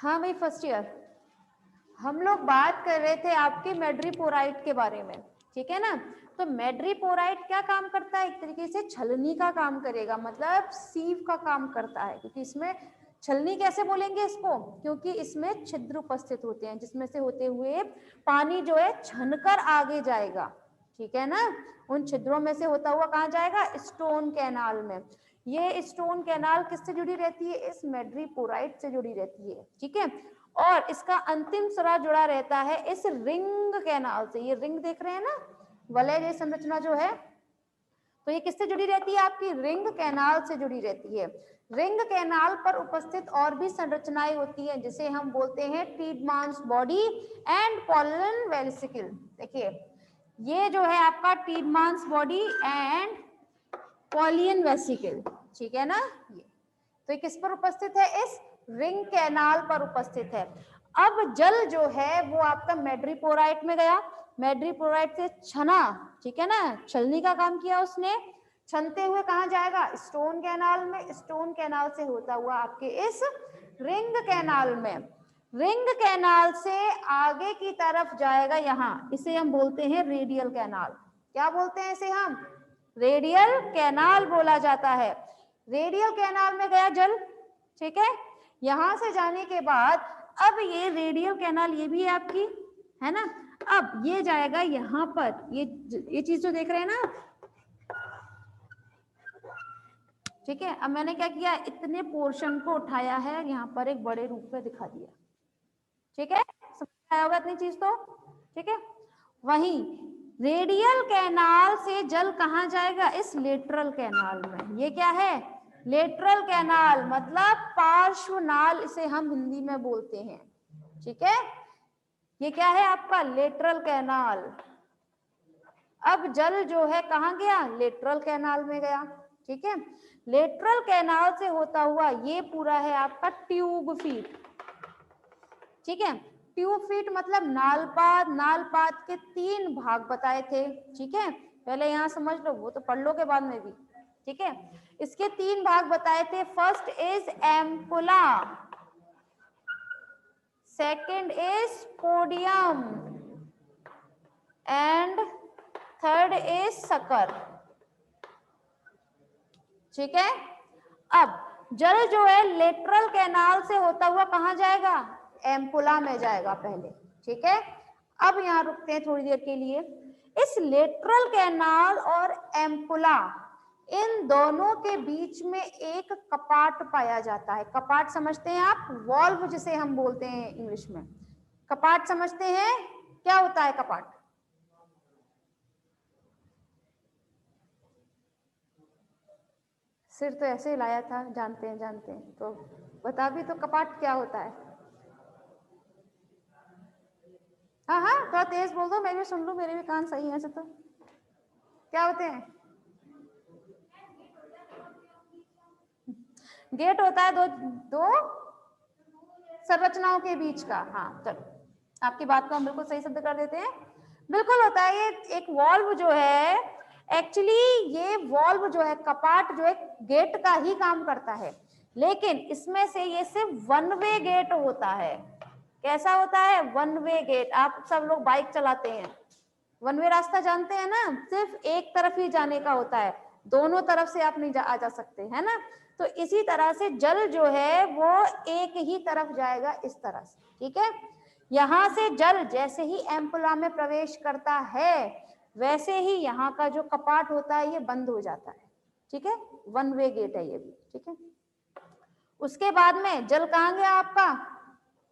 हाँ भाई, first year हम लोग बात कर रहे थे आपके मैड्रीपोराइट के बारे में, ठीक है ना। तो मैड्रीपोराइट क्या काम करता है, एक तरीके से छलनी का काम करेगा, मतलब सीव का काम करता है, क्योंकि इसमें छलनी कैसे बोलेंगे इसको, क्योंकि इसमें छिद्र उपस्थित होते हैं जिसमें से होते हुए पानी जो है छनकर आगे जाएगा, ठीक है ना। उन छिद्रों में से होता हुआ कहाँ जाएगा, स्टोन कैनाल में। ये स्टोन कैनाल किससे जुड़ी रहती है, इस मैड्रीपोराइट से जुड़ी रहती है, ठीक है। और इसका अंतिम सिरा जुड़ा रहता है इस रिंग कैनाल से। ये रिंग देख रहे हैं ना, वलय जैसी संरचना जो है, तो ये किससे जुड़ी रहती है, आपकी रिंग कैनाल से जुड़ी रहती है। रिंग कैनाल पर उपस्थित और भी संरचनाएं होती हैं जिसे हम बोलते हैं टीडमांस बॉडी एंड पॉलन वेसिकल। देखिए ये जो है आपका टीडमांस बॉडी एंड पॉलियन वेसिकल, ठीक है ना। ये तो ये किस पर उपस्थित है, इस रिंग कैनाल पर उपस्थित है। अब जल जो है वो आपका मैड्रीपोराइट में गया, मैड्रीपोराइट से छना, ठीक है ना, छलनी का काम किया उसने। छनते हुए कहाँ जाएगा, स्टोन कैनाल में। स्टोन कैनाल से होता हुआ आपके इस रिंग कैनाल में, रिंग कैनाल से आगे की तरफ जाएगा, यहाँ इसे हम बोलते हैं रेडियल कैनाल। क्या बोलते हैं इसे हम, रेडियल कैनाल बोला जाता है। रेडियल कैनाल में गया जल, ठीक है। यहां से जाने के बाद अब ये रेडियल कैनाल ये भी है आपकी, है ना। अब ये जाएगा यहाँ पर, ये चीज जो देख रहे हैं ना, ठीक है। अब मैंने क्या किया, इतने पोर्शन को उठाया है यहाँ पर एक बड़े रूप में दिखा दिया, ठीक है। समझ आया होगा इतनी चीज तो, ठीक है। वहीं रेडियल कैनाल से जल कहाँ जाएगा, इस लेटरल कैनाल में। ये क्या है, लेटरल कैनाल, मतलब पार्श्व नाल इसे हम हिंदी में बोलते हैं, ठीक है। ये क्या है आपका, लेटरल कैनाल। अब जल जो है कहाँ गया, लेटरल कैनाल में गया, ठीक है। लेटरल कैनाल से होता हुआ ये पूरा है आपका ट्यूब फीट, ठीक है। ट्यूब फीट मतलब नालपात, नालपात के 3 भाग बताए थे, ठीक है। पहले यहाँ समझ लो, वो तो पढ़ लो के बाद में भी, ठीक है। इसके 3 भाग बताए थे। First is ampulla, second is podium and third is sucker, ठीक है। अब जल जो है लेटरल कैनाल से होता हुआ कहाँ जाएगा, एम्पुला में जाएगा पहले, ठीक है। अब यहाँ रुकते हैं थोड़ी देर के लिए। इस लेटरल कैनाल और एम्पुला, इन दोनों के बीच में एक कपाट पाया जाता है। कपाट समझते हैं आप, वॉल्व जिसे हम बोलते हैं इंग्लिश में, कपाट समझते हैं। क्या होता है कपाट, सिर तो ऐसे ही लाया था, जानते हैं जानते हैं, तो बता भी तो कपाट क्या होता है। हाँ हाँ, थोड़ा तेज बोल दो, मैं भी सुन लूं, मेरे भी कान सही है ऐसे तो। क्या होते हैं, गेट होता है दो दो संरचनाओं के बीच का। हाँ चलो, आपकी बात को हम बिल्कुल सही शब्द कर देते हैं, बिल्कुल होता है। ये एक वॉल्व जो है, एक्चुअली ये वॉल्व जो है, कपाट जो है, गेट का ही काम करता है, लेकिन इसमें से ये सिर्फ वन वे गेट होता है। कैसा होता है, वन वे गेट। आप सब लोग बाइक चलाते हैं, वन वे रास्ता जानते हैं ना, सिर्फ एक तरफ ही जाने का होता है, दोनों तरफ से आप नहीं आ जा सकते, है ना। तो इसी तरह से जल जो है वो एक ही तरफ जाएगा, इस तरह से, ठीक है। यहां से जल जैसे ही एम्पुला में प्रवेश करता है, वैसे ही यहाँ का जो कपाट होता है ये बंद हो जाता है, ठीक है। वन वे गेट है ये भी, ठीक है। उसके बाद में जल कहाँ गया आपका,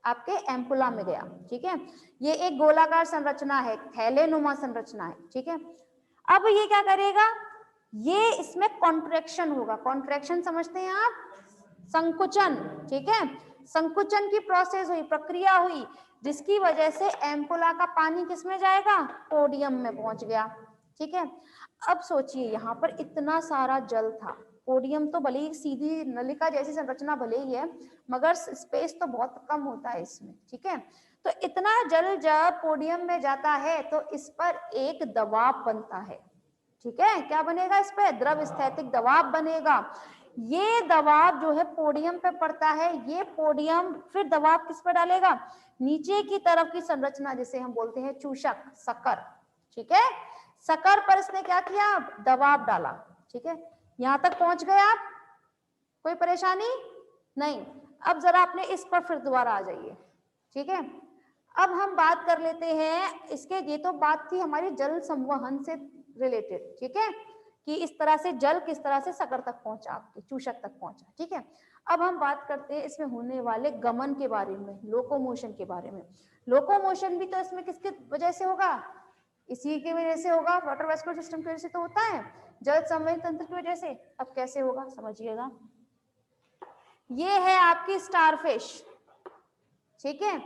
आपके एम्पुला में गया, ठीक है। ये एक गोलाकार संरचना है, थैलेनुमा संरचना है, ठीक है। अब ये क्या करेगा, ये इसमें कॉन्ट्रैक्शन होगा। कॉन्ट्रैक्शन समझते हैं आप, संकुचन, ठीक है। संकुचन की प्रोसेस हुई, प्रक्रिया हुई, जिसकी वजह से एम्पुला का पानी किसमें जाएगा, पोडियम में पहुंच गया, ठीक है। अब सोचिए यहाँ पर इतना सारा जल था, पोडियम तो भले ही सीधी नलिका जैसी संरचना भले ही है, मगर स्पेस तो बहुत कम होता है इसमें, ठीक है। तो इतना जल जब पोडियम में जाता है तो इस पर एक दबाव बनता है, ठीक है। क्या बनेगा, इस पर द्रव स्थैतिक दबाव बनेगा। ये दबाव जो है पोडियम पे पड़ता है, ये पोडियम फिर दबाव किस पर डालेगा, नीचे की तरफ की संरचना जिसे हम बोलते हैं चूषक, शक्कर, ठीक है, शक्कर पर इसने क्या किया, दबाव डाला, ठीक है, यहां तक पहुंच गए आप, कोई परेशानी नहीं। अब जरा आपने इस पर फिर दोबारा आ जाइए, ठीक है। अब हम बात कर लेते हैं इसके, ये तो बात थी हमारी जल संवहन से रिलेटेड, ठीक है, कि इस तरह से जल किस तरह से शक्कर तक पहुंचा, आपके चूषक तक पहुंचा, ठीक है। अब हम बात करते हैं इसमें होने वाले गमन के बारे में, लोकोमोशन के बारे में। लोकोमोशन भी तो इसमें किसकी वजह से होगा, इसी की वजह से होगा, वाटर वेस्कुलर सिस्टम की वजह से तो होता है, जल संवहन तंत्र की वजह से। अब कैसे होगा समझिएगा, ये है आपकी स्टारफिश, ठीक है।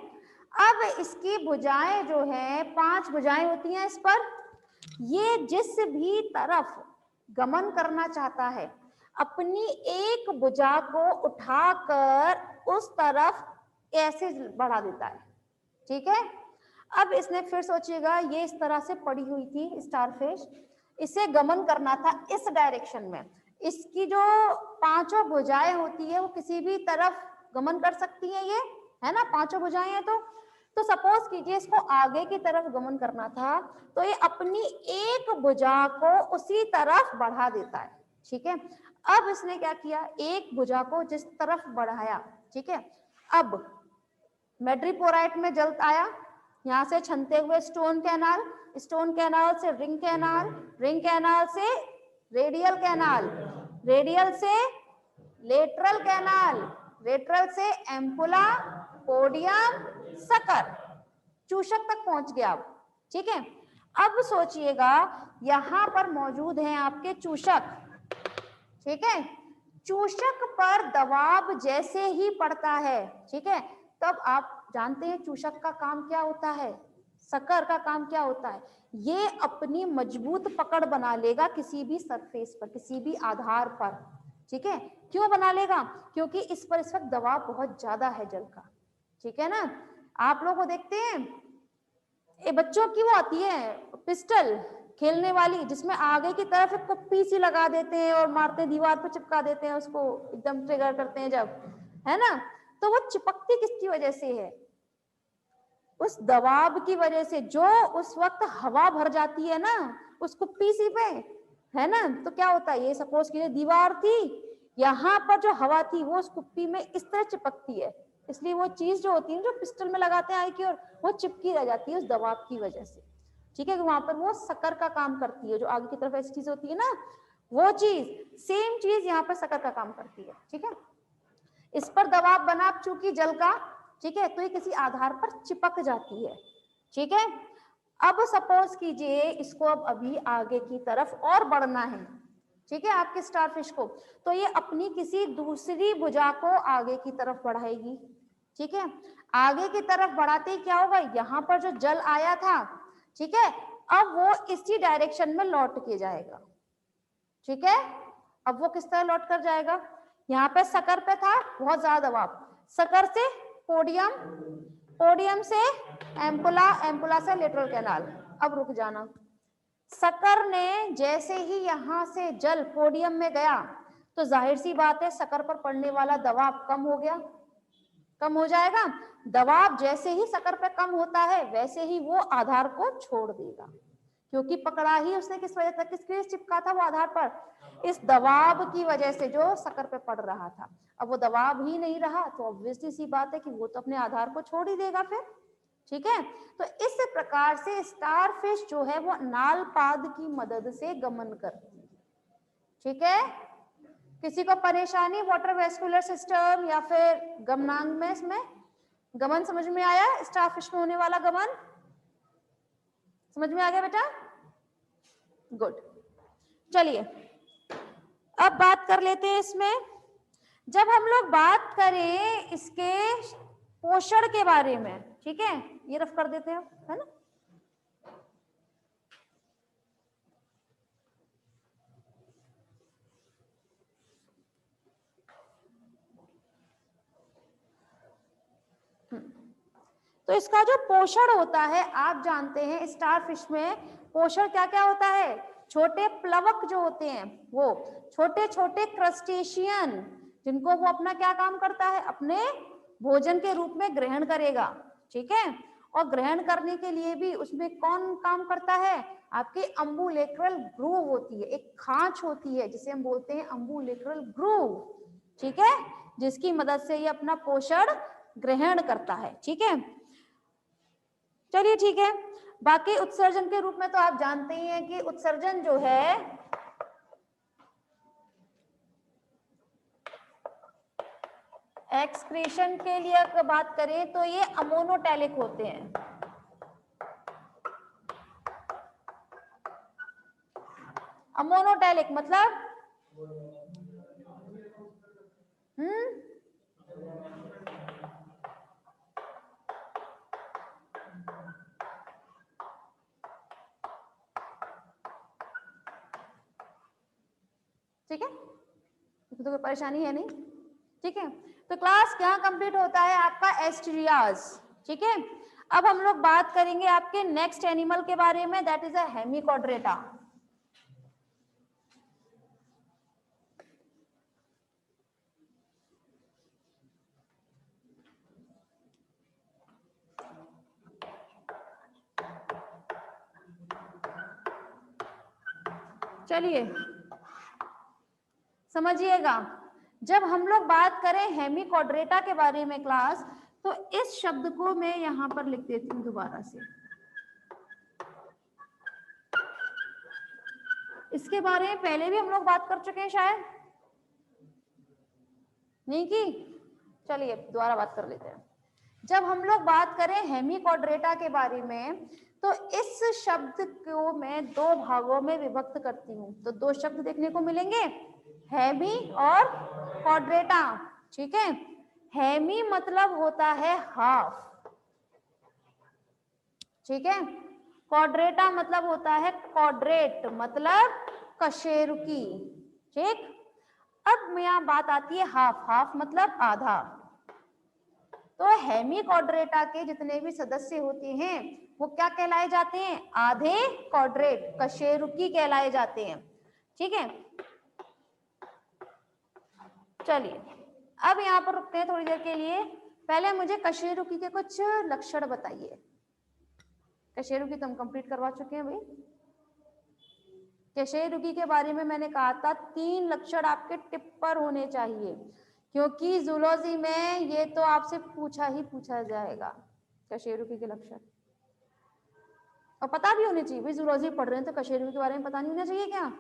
अब इसकी भुजाएं जो है 5 भुजाएं होती हैं इस पर, ये जिस भी तरफ गमन करना चाहता है अपनी एक भुजा को उठाकर उस तरफ ऐसे बढ़ा देता है, ठीक है। अब इसने फिर सोचिएगा, ये इस तरह से पड़ी हुई थी स्टारफिश, इसे गमन करना था इस डायरेक्शन में, इसकी जो 5 भुजाएं होती है वो किसी भी तरफ गमन कर सकती है, ये है ना, 5 भुजाएं हैं तो सपोज कीजिए इसको आगे की तरफ गमन करना था, तो ये अपनी एक भुजा को उसी तरफ बढ़ा देता है, ठीक है। अब इसने क्या किया, एक भुजा को जिस तरफ बढ़ाया, ठीक है। अब मैड्रीपोराइट में जल आया, यहाँ से छनते हुए स्टोन कैनाल, स्टोन कैनाल से रिंग कैनाल, रिंग कैनाल से रेडियल कैनाल, रेडियल से लेटरल कैनाल, लेटरल से एम्पुला, पोडियम, शक्कर, चूषक तक पहुंच गया अब, ठीक है। अब सोचिएगा यहां पर मौजूद हैं आपके चूषक, ठीक है, चूषक पर दबाव जैसे ही पड़ता है, ठीक है, तब आप जानते हैं चूषक का काम क्या होता है, शक्कर का काम क्या होता है, ये अपनी मजबूत पकड़ बना लेगा किसी भी सरफेस पर, किसी भी आधार पर, ठीक है। क्यों बना लेगा, क्योंकि इस पर इस वक्त दबाव बहुत ज्यादा है जल का, ठीक है ना। आप लोग को देखते हैं ये बच्चों की वो आती है पिस्टल खेलने वाली, जिसमें आगे की तरफ एक कुप्पी सी लगा देते हैं और मारते दीवार पर चिपका देते हैं उसको, एकदम ट्रिगर करते हैं जब, है ना, तो वो चिपकती किसकी वजह से है, उस दबाव की वजह से, जो उस वक्त हवा भर जाती है ना उस कुप्पी सी पे, है ना, तो क्या होता है, ये सपोज कीजिए दीवार थी, यहाँ पर जो हवा थी वो उस कुप्पी में इस तरह चिपकती है, इसलिए वो चीज जो होती है जो पिस्टल में लगाते हैं आगे की ओर, वो चिपकी रह जाती है उस दबाव की वजह से, ठीक है, वहां पर वो शक्कर का काम करती है, जो आगे की तरफ ऐसी चीज होती है ना, वो चीज सेम चीज यहाँ पर शक्कर का काम करती है, ठीक है। इस पर दबाव बना चूंकि जल का, ठीक है, तो ये किसी आधार पर चिपक जाती है, ठीक है। अब सपोज कीजिए इसको अब अभी आगे की तरफ और बढ़ना है, ठीक है, आपके स्टारफिश को, तो ये अपनी किसी दूसरी भुजा को आगे की तरफ बढ़ाएगी, ठीक है। आगे की तरफ बढ़ाते ही क्या होगा, यहाँ पर जो जल आया था, ठीक है, अब वो इसी डायरेक्शन में लौट के जाएगा, ठीक है। अब वो किस तरह लौट कर जाएगा, यहाँ पे शक्कर पे था बहुत ज्यादा दबाव, शक्कर से पोडियम, पोडियम से एम्पुला, एम्पुला से लेटरल कैनाल, अब रुक जाना, शक्कर ने जैसे ही यहां से जल पोडियम में गया तो जाहिर सी बात है शक्कर पर पड़ने वाला दबाव कम हो गया, कम हो जाएगा, दबाव जैसे ही शक्कर पे कम होता है वैसे ही वो आधार को छोड़ देगा, क्योंकि पकड़ा ही उसने किस वजह से, किसके लिए चिपका था वो आधार पर, इस दबाव की वजह से जो शक्कर पे पड़ रहा था। अब वो दबाव ही नहीं रहा तो ऑब्वियसली सी बात है कि वो तो अपने आधार को छोड़ ही देगा फिर, ठीक है। तो इस प्रकार से स्टारफिश जो है वो नालपाद की मदद से गमन करती है, ठीक है। किसी को परेशानी वाटर वेस्कुलर सिस्टम या फिर गमनांग में, इसमें गमन समझ में आया, स्टारफिश में होने वाला गमन समझ में आ गया बेटा, गुड। चलिए अब बात कर लेते हैं इसमें, जब हम लोग बात करें इसके पोषण के बारे में, ठीक है, ये रफ कर देते हैं, है ना। तो इसका जो पोषण होता है, आप जानते हैं स्टारफिश में पोषण क्या क्या होता है, छोटे प्लवक जो होते हैं वो छोटे छोटे क्रस्टेशियन जिनको वो अपना क्या काम करता है, अपने भोजन के रूप में ग्रहण करेगा, ठीक है। और ग्रहण करने के लिए भी उसमें कौन काम करता है, आपकी अम्बुलेक्रल ग्रूव होती है, एक खांच होती है जिसे हम बोलते हैं अम्बुलेक्रल ग्रूव, ठीक है, जिसकी मदद से ये अपना पोषण ग्रहण करता है, ठीक है। चलिए ठीक है, बाकी उत्सर्जन के रूप में तो आप जानते ही हैं कि उत्सर्जन जो है एक्सक्रीशन के लिए अगर बात करें तो ये अमोनोटैलिक होते हैं। अमोनोटैलिक मतलब ठीक है, तो कोई परेशानी है नहीं, ठीक है। तो क्लास क्या कंप्लीट होता है आपका एस्टेरियाज, ठीक है। अब हम लोग बात करेंगे आपके नेक्स्ट एनिमल के बारे में, दैट इज अ हेमिकॉर्डेटा। चलिए समझिएगा, जब हम लोग बात करें हेमिकॉर्डेटा के बारे में क्लास, तो इस शब्द को मैं यहां पर लिख देती हूँ दोबारा से। इसके बारे में पहले भी हम लोग बात कर चुके हैं शायद, नहीं की? चलिए दोबारा बात कर लेते हैं। जब हम लोग बात करें हेमिकॉर्डेटा के बारे में, तो इस शब्द को मैं दो भागों में विभक्त करती हूँ। तो दो शब्द देखने को मिलेंगे, हेमी और कॉर्डेटा, ठीक है। हेमी मतलब होता है हाफ, ठीक है। कॉर्डेटा मतलब होता है क्वाड्रेट, मतलब कशेरुकी, ठीक। अब यहाँ बात आती है हाफ, हाफ मतलब आधा। तो हेमिकॉर्डेटा के जितने भी सदस्य होते हैं वो क्या कहलाए जाते हैं, आधे क्वाड्रेट, कशेरुकी कहलाए जाते हैं, ठीक है। चलिए अब यहाँ पर रुकते हैं थोड़ी देर के लिए। पहले मुझे कशेरुकी के कुछ लक्षण बताइए। कशेरुकी तो हम कंप्लीट करवा चुके हैं भाई। कशेरुकी के बारे में मैंने कहा था 3 लक्षण आपके टिप पर होने चाहिए, क्योंकि जूलॉजी में ये तो आपसे पूछा ही पूछा जाएगा कशेरुकी के लक्षण, और पता भी होने चाहिए भाई। जूलॉजी पढ़ रहे हैं तो कशेरुकी के बारे में पता नहीं होना चाहिए क्या?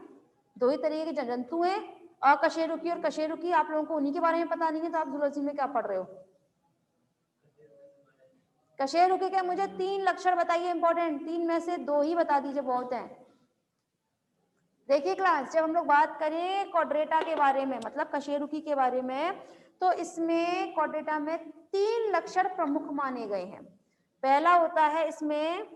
2 ही तरीके के जंतु हैं, अकशेरुकी और कशेरुकी। आप लोगों को उन्हीं के बारे में पता नहीं है तो आप जूलॉजी में क्या पढ़ रहे हो? कशेरुकी के मुझे 3 लक्षण बताइए इंपॉर्टेंट, 3 में से 2 ही बता दीजिए, बहुत है। देखिए क्लास, जब हम लोग बात करें कॉर्डेटा के बारे में, मतलब कशेरुकी के बारे में, तो इसमें कॉर्डेटा में 3 लक्षण प्रमुख माने गए हैं। पहला होता है इसमें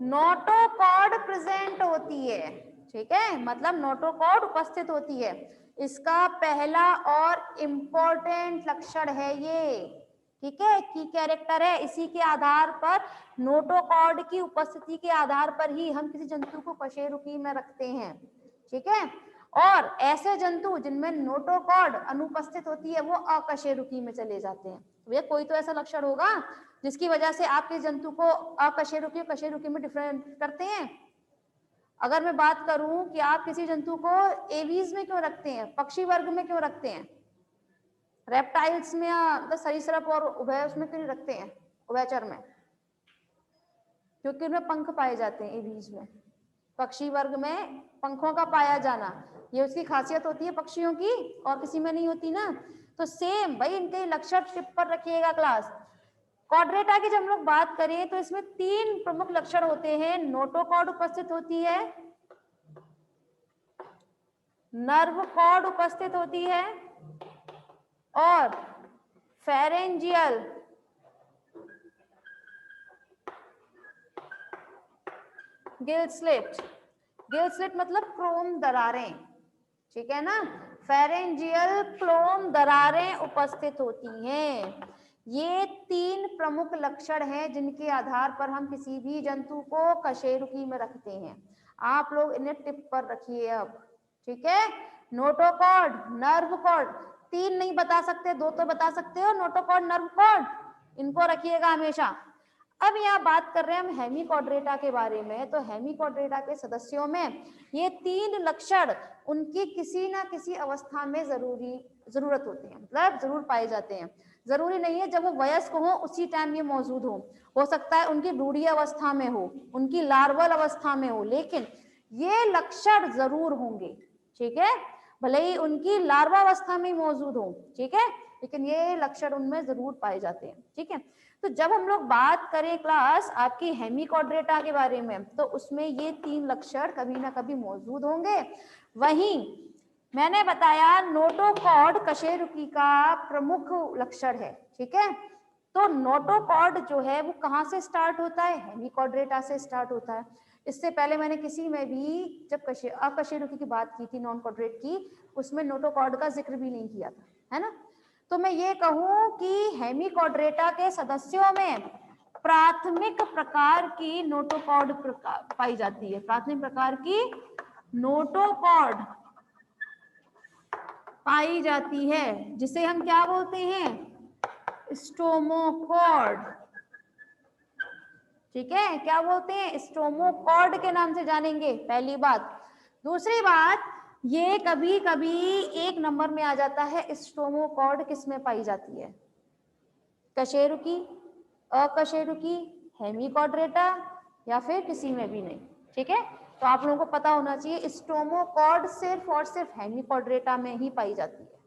नोटोकॉर्ड प्रेजेंट होती है, ठीक है, मतलब नोटोकॉर्ड उपस्थित होती है। इसका पहला और इम्पोर्टेंट लक्षण है ये, ठीक है, की कैरेक्टर है। इसी के आधार पर, नोटोकॉर्ड की उपस्थिति के आधार पर ही हम किसी जंतु को कशेरुकी में रखते हैं, ठीक है। और ऐसे जंतु जिनमें नोटोकॉर्ड अनुपस्थित होती है वो अकशेरुकी में चले जाते हैं। भैया कोई तो ऐसा लक्षण होगा जिसकी वजह से आप किस जंतु को अकशेरुकी और कशेरुकी में डिफरेंट करते हैं। अगर मैं बात करूं कि आप किसी जंतु को एवीज में क्यों रखते हैं, पक्षी वर्ग में क्यों रखते हैं, रेप्टाइल्स में या सरीसृप और उभय उसमें क्यों नहीं रखते हैं, उभयचर में? क्योंकि उनमें पंख पाए जाते हैं एवीज में। पक्षी वर्ग में पंखों का पाया जाना ये उसकी खासियत होती है पक्षियों की, और किसी में नहीं होती ना। तो सेम भाई इनके लक्षण टिप पर रखिएगा क्लास। कॉर्डेटा की जब हम लोग बात करें तो इसमें 3 प्रमुख लक्षण होते हैं। नोटोकॉर्ड उपस्थित होती है, नर्व कॉर्ड उपस्थित होती है, और pharyngeal Gill slit, Gill slit मतलब क्रोम दरारें, ठीक है ना। फेरेंजियल क्लोम दरारें उपस्थित होती हैं। ये 3 प्रमुख लक्षण हैं जिनके आधार पर हम किसी भी जंतु को कशेरुकी में रखते हैं। आप लोग इन्हें टिप पर रखिए अब, ठीक है। नोटोकॉर्ड, नर्व कॉर्ड, 3 नहीं बता सकते, 2 तो बता सकते हो, नोटोकॉर्ड, नर्व कॉर्ड, इनको रखिएगा हमेशा। अब यहाँ बात कर रहे हैं हम हेमिकॉर्डेटा के बारे में। तो हेमिकॉर्डेटा के सदस्यों में ये 3 लक्षण उनकी किसी ना किसी अवस्था में जरूरत होती है, मतलब जरूर पाए जाते हैं। जरूरी नहीं है जब वो वयस्क हो उसी टाइम ये मौजूद हो सकता है उनकी भ्रूणीय अवस्था में हो, उनकी लार्वल अवस्था में हो, लेकिन ये लक्षण जरूर होंगे, ठीक है। भले ही उनकी लार्वा अवस्था में मौजूद हो, ठीक है, लेकिन ये लक्षण उनमें जरूर पाए जाते हैं, ठीक है। तो जब हम लोग बात करें क्लास आपकी हेमिकॉर्डेटा के बारे में, तो उसमें ये 3 लक्षण कभी ना कभी मौजूद होंगे। वहीं मैंने बताया नोटोकॉर्ड कशेरुकी का प्रमुख लक्षण है, ठीक है। तो नोटोकॉर्ड जो है वो कहाँ से स्टार्ट होता है? हेमिकॉर्डेटा से स्टार्ट होता है। इससे पहले मैंने किसी में भी जब अकशेरुकी की बात की थी, नॉन कॉर्डेट की, उसमें नोटोकॉर्ड का जिक्र भी नहीं किया था, है ना। तो मैं ये कहूं कि हेमिकॉर्डेटा के सदस्यों में प्राथमिक प्रकार की नोटोकॉर्ड पाई जाती है। प्राथमिक प्रकार की नोटोकॉर्ड पाई जाती है, जिसे हम क्या बोलते हैं? स्टोमोकॉर्ड, ठीक है। क्या बोलते हैं? स्टोमोकॉर्ड के नाम से जानेंगे, पहली बात। दूसरी बात, ये कभी कभी 1 नंबर में आ जाता है। स्टोमोकॉर्ड किस में पाई जाती है? कशेरुकी, अकशेरुकी, हेमिकॉर्डेटा या फिर किसी में भी नहीं, ठीक है। तो आप लोगों को पता होना चाहिए स्टोमोकॉर्ड सिर्फ और सिर्फ हेमिकॉर्डेटा में ही पाई जाती है,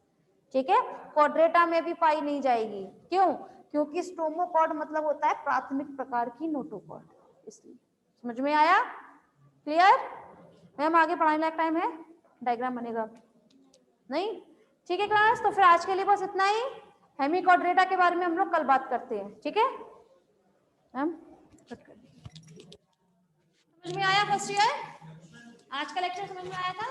ठीक है। कॉर्डेटा में भी पाई नहीं जाएगी। क्यों? क्योंकि स्टोमोकॉर्ड मतलब होता है प्राथमिक प्रकार की नोटोकॉर्ड, इसलिए। समझ में आया? क्लियर? मैम आगे पढ़ाने लायक टाइम है? डायग्राम बनेगा नहीं? ठीक है क्लास, तो फिर आज के लिए बस इतना ही। हेमिकॉर्डेटा के बारे में हम लोग कल बात करते हैं, ठीक है मैम। समझ में आया फर्स्ट ईयर? आज का लेक्चर समझ में आया था?